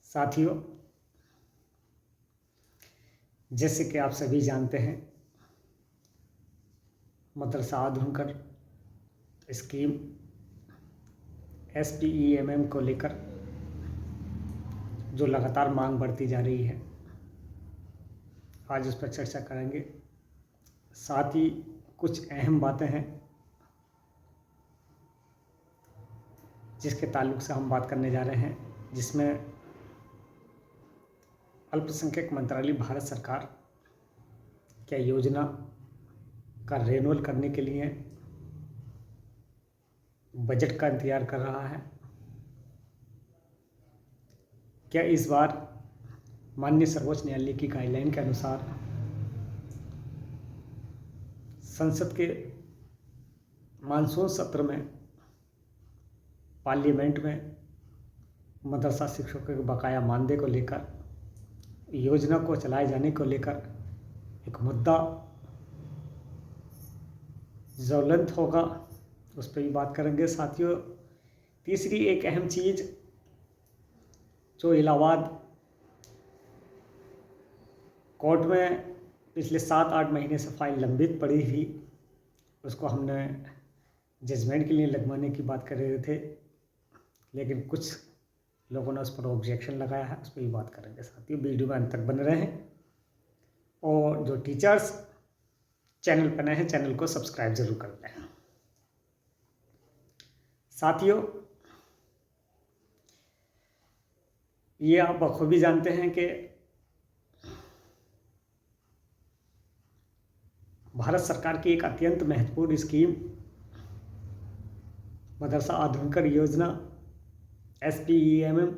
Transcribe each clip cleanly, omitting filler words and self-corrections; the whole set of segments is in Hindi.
साथियों, जैसे कि आप सभी जानते हैं, मदरसा आधुनिकर स्कीम SPEMM को लेकर जो लगातार मांग बढ़ती जा रही है, आज उस पर चर्चा करेंगे। साथ ही कुछ अहम बातें हैं जिसके ताल्लुक से हम बात करने जा रहे हैं, जिसमें अल्पसंख्यक मंत्रालय भारत सरकार क्या योजना का रेन्यूअल करने के लिए बजट का इंतजार कर रहा है। क्या इस बार माननीय सर्वोच्च न्यायालय की गाइडलाइन के अनुसार संसद के मानसून सत्र में पार्लियामेंट में मदरसा शिक्षकों के बकाया मानदेय को लेकर योजना को चलाए जाने को लेकर एक मुद्दा ज्वलंत होगा, उस पर भी बात करेंगे। साथियों, तीसरी एक अहम चीज़ जो इलाहाबाद कोर्ट में पिछले 7-8 महीने से फाइल लंबित पड़ी थी, उसको हमने जजमेंट के लिए लगवाने की बात कर रहे थे, लेकिन कुछ लोगों ने उस पर ऑब्जेक्शन लगाया है, उस पर भी बात करेंगे। साथियों, वीडियो में अंत तक बने रहें और जो टीचर्स चैनल पर नए हैं, चैनल को सब्सक्राइब जरूर कर लें। साथियों, ये आप बखूबी जानते हैं कि भारत सरकार की एक अत्यंत महत्वपूर्ण स्कीम मदरसा आधुनिकर योजना SPEMM,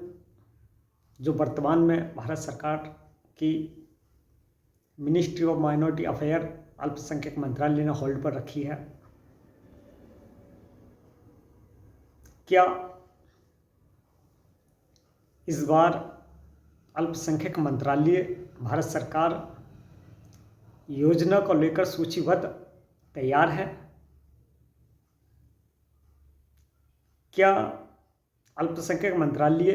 जो वर्तमान में भारत सरकार की मिनिस्ट्री ऑफ माइनॉरिटी अफेयर अल्पसंख्यक मंत्रालय ने होल्ड पर रखी है। क्या इस बार अल्पसंख्यक मंत्रालय भारत सरकार योजना को लेकर सूचीबद्ध तैयार है? क्या अल्पसंख्यक मंत्रालय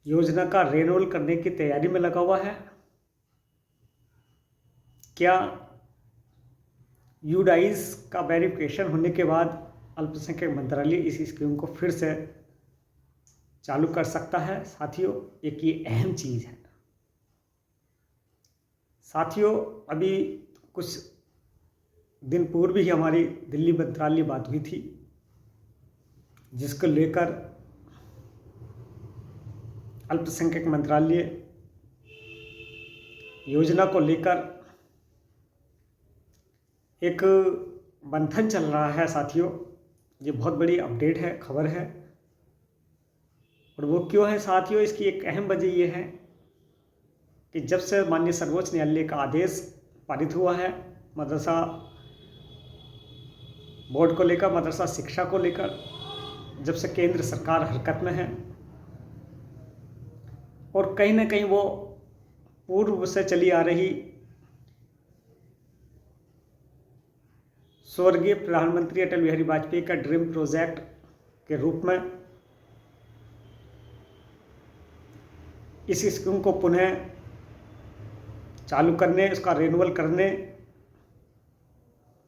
योजना का रेन्यूअल करने की तैयारी में लगा हुआ है? क्या यूडाइस का वेरिफिकेशन होने के बाद अल्पसंख्यक मंत्रालय इस स्कीम को फिर से चालू कर सकता है? साथियों, एक ये अहम चीज़ है। साथियों, अभी कुछ दिन पूर्व ही हमारी दिल्ली मंत्रालय बात हुई थी, जिसको लेकर अल्पसंख्यक मंत्रालय योजना को लेकर एक मंथन चल रहा है। साथियों, ये बहुत बड़ी अपडेट है, खबर है। और वो क्यों है साथियों? इसकी एक अहम वजह ये है कि जब से माननीय सर्वोच्च न्यायालय का आदेश पारित हुआ है मदरसा बोर्ड को लेकर, मदरसा शिक्षा को लेकर, जब से केंद्र सरकार हरकत में है और कहीं ना कहीं वो पूर्व से चली आ रही स्वर्गीय प्रधानमंत्री अटल बिहारी वाजपेयी का ड्रीम प्रोजेक्ट के रूप में इस स्कीम को पुनः चालू करने, उसका रेन्यूअल करने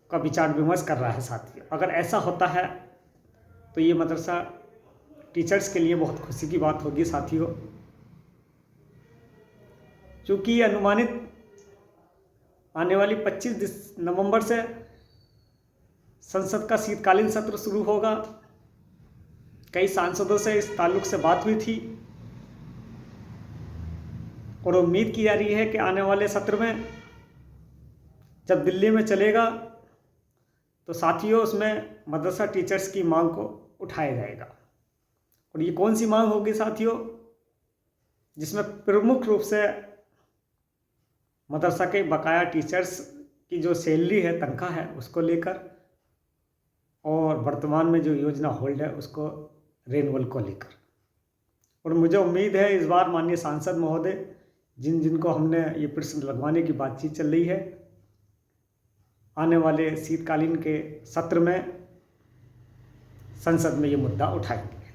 का विचार विमर्श कर रहा है। साथियों, अगर ऐसा होता है तो ये मदरसा टीचर्स के लिए बहुत खुशी की बात होगी। साथियों, चूँकि अनुमानित आने वाली 25 नवंबर से संसद का शीतकालीन सत्र शुरू होगा। कई सांसदों से इस ताल्लुक से बात हुई थी और उम्मीद की जा रही है कि आने वाले सत्र में जब दिल्ली में चलेगा तो साथियों उसमें मदरसा टीचर्स की मांग को उठाया जाएगा। और ये कौन सी मांग होगी साथियों? जिसमें प्रमुख रूप से मदरसा के बकाया टीचर्स की जो सैलरी है, तनख्वाह है, उसको लेकर, और वर्तमान में जो योजना होल्ड है उसको रेन्यूअल को लेकर। और मुझे उम्मीद है इस बार माननीय सांसद महोदय जिनको हमने ये प्रश्न लगवाने की बातचीत चल रही है, आने वाले शीतकालीन के सत्र में संसद में ये मुद्दा उठाएंगे।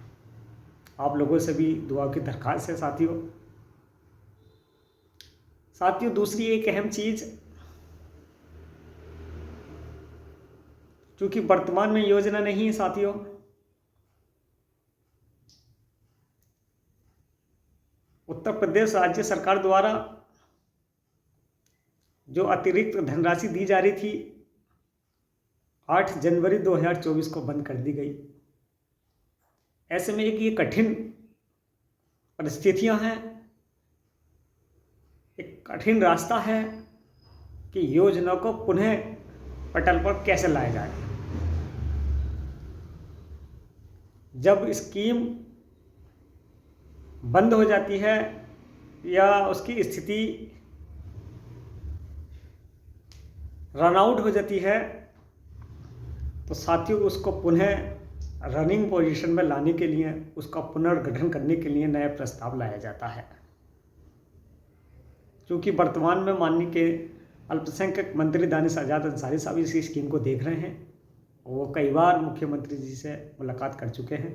आप लोगों से भी दुआ की दरख्वास्त है साथियों। साथियों, दूसरी एक अहम चीज़, क्योंकि वर्तमान में योजना नहीं है साथियों, उत्तर प्रदेश राज्य सरकार द्वारा जो अतिरिक्त धनराशि दी जा रही थी 8 जनवरी 2024 को बंद कर दी गई। ऐसे में एक ये कठिन परिस्थितियां हैं, एक कठिन रास्ता है कि योजना को पुनः पटल पर कैसे लाया जाए। जब स्कीम बंद हो जाती है या उसकी स्थिति रन आउट हो जाती है, तो साथियों उसको पुनः रनिंग पोजीशन में लाने के लिए, उसका पुनर्गठन करने के लिए नया प्रस्ताव लाया जाता है। क्योंकि वर्तमान में माननीय के अल्पसंख्यक मंत्री दानिश आज़ाद अंसारी साहब इस स्कीम को देख रहे हैं। वो कई बार मुख्यमंत्री जी से मुलाकात कर चुके हैं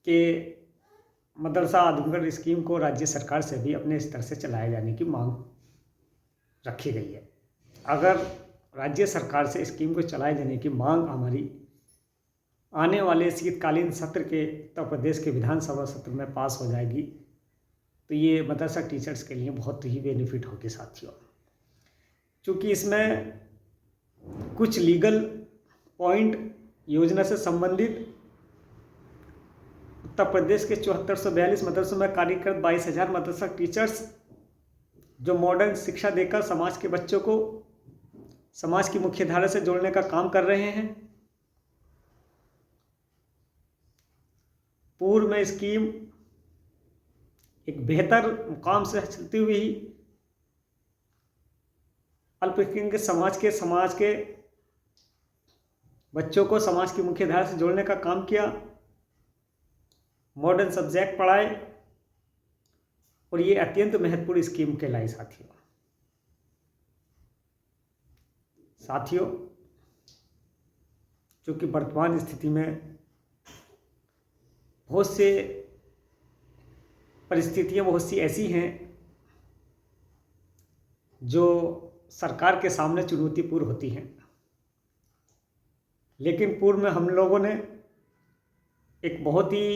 कि मदरसा आदमगढ़ स्कीम को राज्य सरकार से भी अपने स्तर से चलाए जाने की मांग रखी गई है। अगर राज्य सरकार से स्कीम को चलाए जाने की मांग हमारी आने वाले शीतकालीन सत्र के उत्तर प्रदेश के विधानसभा सत्र में पास हो जाएगी, तो ये मदरसा टीचर्स के लिए बहुत ही बेनिफिट होगी साथियों। क्योंकि इसमें कुछ लीगल पॉइंट योजना से संबंधित उत्तर प्रदेश के 7442 मदरसों में कार्यरत 22,000 मदरसा टीचर्स जो मॉडर्न शिक्षा देकर समाज के बच्चों को समाज की मुख्य धारा से जोड़ने का काम कर रहे हैं। पूर्व में स्कीम एक बेहतर मुकाम से चलती हुई अल्पसंख्यक समाज के बच्चों को समाज की मुख्य धारा से जोड़ने का काम किया, मॉडर्न सब्जेक्ट पढ़ाए, और ये अत्यंत महत्वपूर्ण स्कीम कहलाई साथियों। क्योंकि वर्तमान स्थिति में बहुत से परिस्थितियां बहुत सी ऐसी हैं जो सरकार के सामने चुनौतीपूर्ण होती हैं, लेकिन पूर्व में हम लोगों ने एक बहुत ही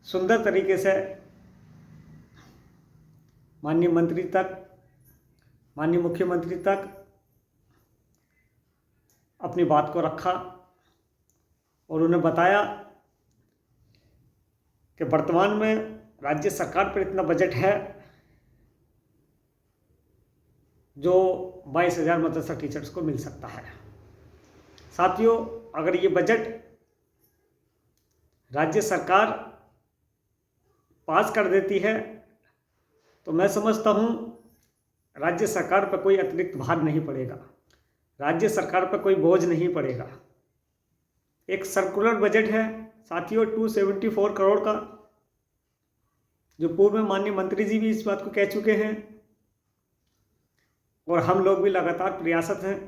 सुंदर तरीके से माननीय मुख्यमंत्री तक अपनी बात को रखा और उन्हें बताया कि वर्तमान में राज्य सरकार पर इतना बजट है जो 22,000 मदरसा टीचर्स को मिल सकता है। साथियों, अगर ये बजट राज्य सरकार पास कर देती है तो मैं समझता हूँ राज्य सरकार पर कोई अतिरिक्त भार नहीं पड़ेगा, राज्य सरकार पर कोई बोझ नहीं पड़ेगा। एक सर्कुलर बजट है साथियों 274 करोड़ का, जो पूर्व में माननीय मंत्री जी भी इस बात को कह चुके हैं और हम लोग भी लगातार प्रयासरत हैं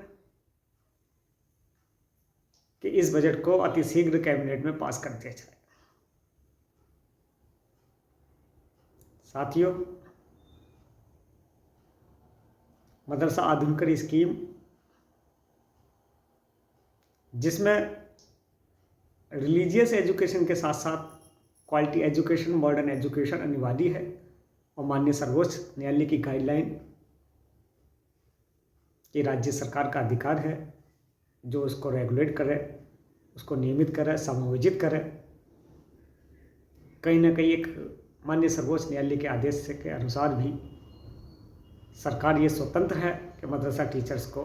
कि इस बजट को अतिशीघ्र कैबिनेट में पास कर दिया जाए। साथियों, मदरसा आधुनिकीकरण स्कीम जिसमें रिलीजियस एजुकेशन के साथ साथ क्वालिटी एजुकेशन, मॉडर्न एजुकेशन अनिवार्य है, और माननीय सर्वोच्च न्यायालय की गाइडलाइन ये राज्य सरकार का अधिकार है जो उसको रेगुलेट करे, उसको नियमित करे, समायोजित करे। कहीं ना कहीं एक माननीय सर्वोच्च न्यायालय के आदेश के अनुसार भी सरकार ये स्वतंत्र है कि मदरसा टीचर्स को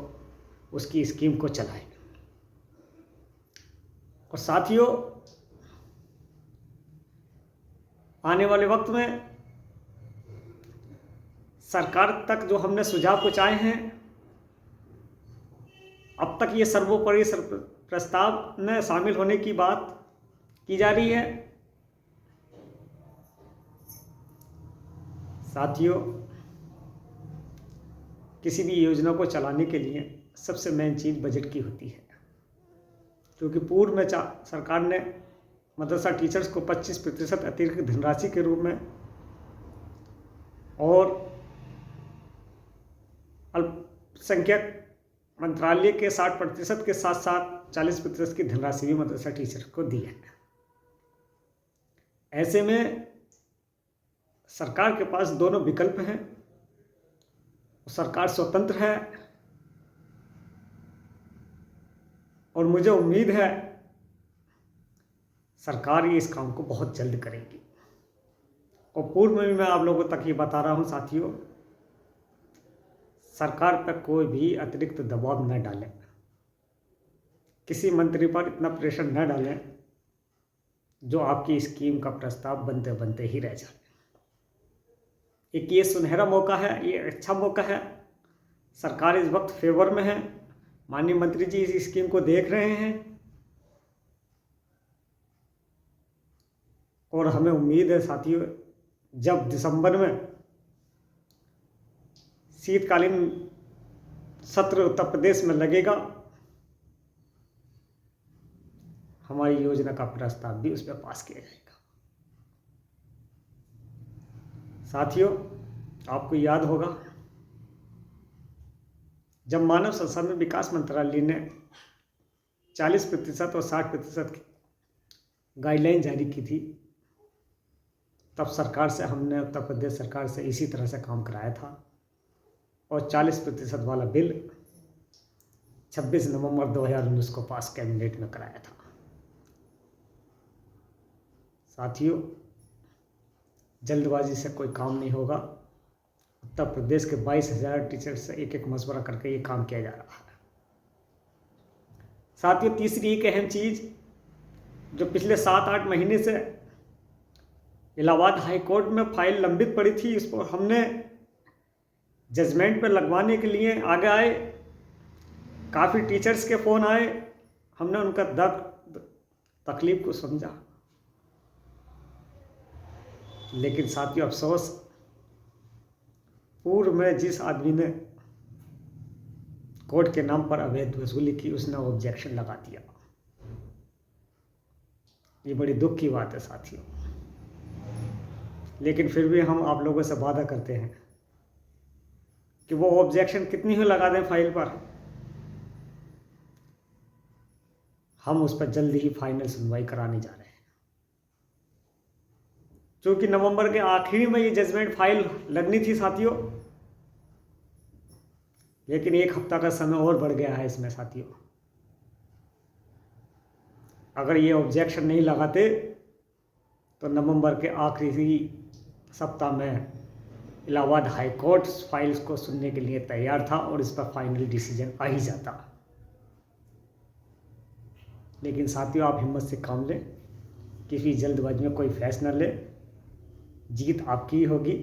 उसकी स्कीम को चलाए। और साथियों, आने वाले वक्त में सरकार तक जो हमने सुझाव पहुँचाए हैं, अब तक ये सर्वोपरि प्रस्ताव में शामिल होने की बात की जा रही है। साथियों, किसी भी योजना को चलाने के लिए सबसे मेन चीज़ बजट की होती है। क्योंकि पूर्व में सरकार ने मदरसा टीचर्स को 25% अतिरिक्त धनराशि के रूप में और अल्पसंख्यक मंत्रालय के 60% के साथ साथ 40% की धनराशि भी मदरसा टीचर को दी है। ऐसे में सरकार के पास दोनों विकल्प हैं। सरकार स्वतंत्र है और मुझे उम्मीद है सरकार ये इस काम को बहुत जल्द करेगी। और पूर्व में भी मैं आप लोगों तक ये बता रहा हूँ साथियों, सरकार पर कोई भी अतिरिक्त दबाव न डालें, किसी मंत्री पर इतना प्रेशर न डालें जो आपकी स्कीम का प्रस्ताव बनते बनते ही रह जाए। एक ये सुनहरा मौका है, ये अच्छा मौका है। सरकार इस वक्त फेवर में है। माननीय मंत्री जी इस स्कीम को देख रहे हैं और हमें उम्मीद है साथियों, जब दिसंबर में शीतकालीन सत्र उत्तर प्रदेश में लगेगा, हमारी योजना का प्रस्ताव भी उस पर पास किया जाएगा। साथियों, आपको याद होगा जब मानव संसाधन विकास मंत्रालय ने 40% और 60% की गाइडलाइन जारी की थी, तब सरकार से हमने उत्तर प्रदेश सरकार से इसी तरह से काम कराया था और 40% वाला बिल 26 नवंबर 2019 को पास कैबिनेट में कराया था। साथियों, जल्दबाजी से कोई काम नहीं होगा। उत्तर प्रदेश के 22,000 टीचर्स से एक एक मशवरा करके ये काम किया जा रहा है। साथियों, तीसरी एक अहम चीज़ जो पिछले 7-8 महीने से इलाहाबाद हाई कोर्ट में फाइल लंबित पड़ी थी, इस पर हमने जजमेंट पर लगवाने के लिए आगे आए। काफ़ी टीचर्स के फ़ोन आए, हमने उनका दर्द तकलीफ को समझा। लेकिन साथियों, अफसोस, पूर्व में जिस आदमी ने कोर्ट के नाम पर अवैध वसूली की, उसने ऑब्जेक्शन लगा दिया। ये बड़ी दुख की बात है साथियों। लेकिन फिर भी हम आप लोगों से वादा करते हैं कि वो ऑब्जेक्शन कितनी ही लगा दें फाइल पर, हम उस पर जल्दी ही फाइनल सुनवाई कराने जा रहे हैं। क्योंकि नवंबर के आखिरी में ये जजमेंट फाइल लगनी थी साथियों, लेकिन 1 हफ्ता का समय और बढ़ गया है इसमें साथियों। अगर ये ऑब्जेक्शन नहीं लगाते तो नवंबर के आखिरी सप्ताह में इलाहाबाद हाई कोर्ट फाइल्स को सुनने के लिए तैयार था और इस पर फाइनल डिसीजन आ ही जाता। लेकिन साथियों, आप हिम्मत से काम लें, किसी जल्दबाजी में कोई फैसला न ले। जीत आपकी ही होगी।